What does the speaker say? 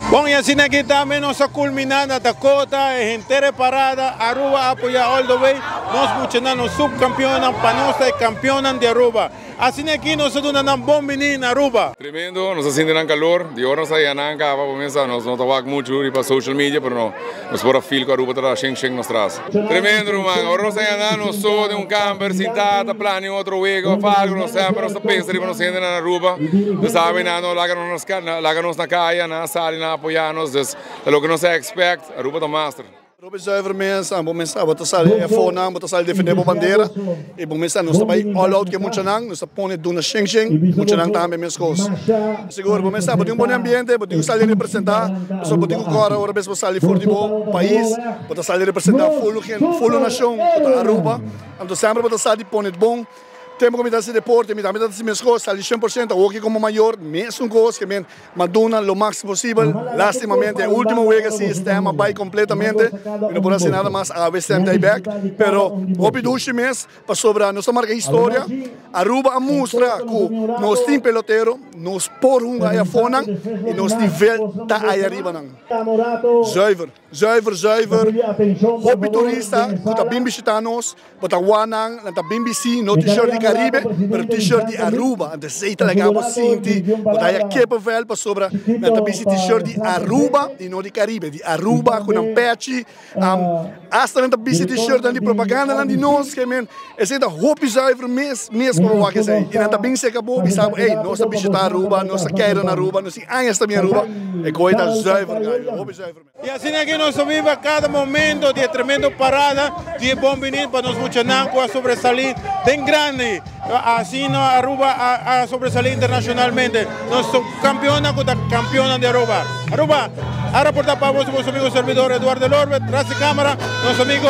Bom, e assim aqui também nossa culminada da cota, é inteira parada, Aruba apoia all the way, nós puxamos subcampeão, para nós é campeão de Aruba. Assim aqui nós estamos dando bom menino Aruba. Tremendo, nos sintiendo calor, de ahora nos ayudan a começar, nos trabajar mucho y para social media, pero nos por feel que Aruba traz Sheng nos traz. Tremendo, mano, ahora nos ayudan, nos só de camper, sentado, plano outro juego, falgo, nos sempre, nos pensa, nos sienten na Aruba, nos saben, no, láganos na calle, na sala, na apoiarnos, dus, é o que nos expect, Aruba tá master. Aruba zuiver mensen, bom mensen, wat sal é fona, wat sal defender a bandeira, e bom mensen, nós também all out que muito nang, nós põe duna Sheng, muito nang também meus coisas. Seguro, bom mensen, botem bom ambiente, botem sal representar, nós botem agora hora vez sal for de bom país, botem sal representar full nação, Aruba, então sempre botem sal de põe bom. Temos comunidade de deporte, também das minhas coisas, ali 100%, aqui como maior, mesmo coisa que maduna o máximo possível. Lastimamente, a última vez que sistema vai completamente, não pode ser nada mais a vez time back, pero hope do mês para sobre nossa marca história, Aruba mostra que nós tem pelotero, nós por aí fora e nós nível tá aí arriba não. Zuiver, hope turista, que tá bem visitanos, bota wanang, tá bem bisi, no t-shirt de Caribe, pero t-shirt de Aruba, então sei que legal sinti, bota aí a kepa vel para sobre, tá bem t-shirt de Aruba e não de Caribe, de Aruba com um patch, hasta tá bem t-shirt de propaganda de nós que men, esse da hope zuiver mesmo para o que sei, e tá bem se acabou, e sabe, ei, nossa visita Aruba, nossa queira na Aruba, nossa anhas também Aruba, é coisa zuiver, hope zuiver. E assim aqui nós vivemos a cada momento de tremendo parada, de bom menino para nós funcionar a sobresalir, tem grande, assim a Aruba a sobresalir internacionalmente. Nós somos campeona contra campeona de Aruba. Aruba, a reportar para vos, vosso amigo servidor Eduardo Lorbe, traz de câmera, nosso amigo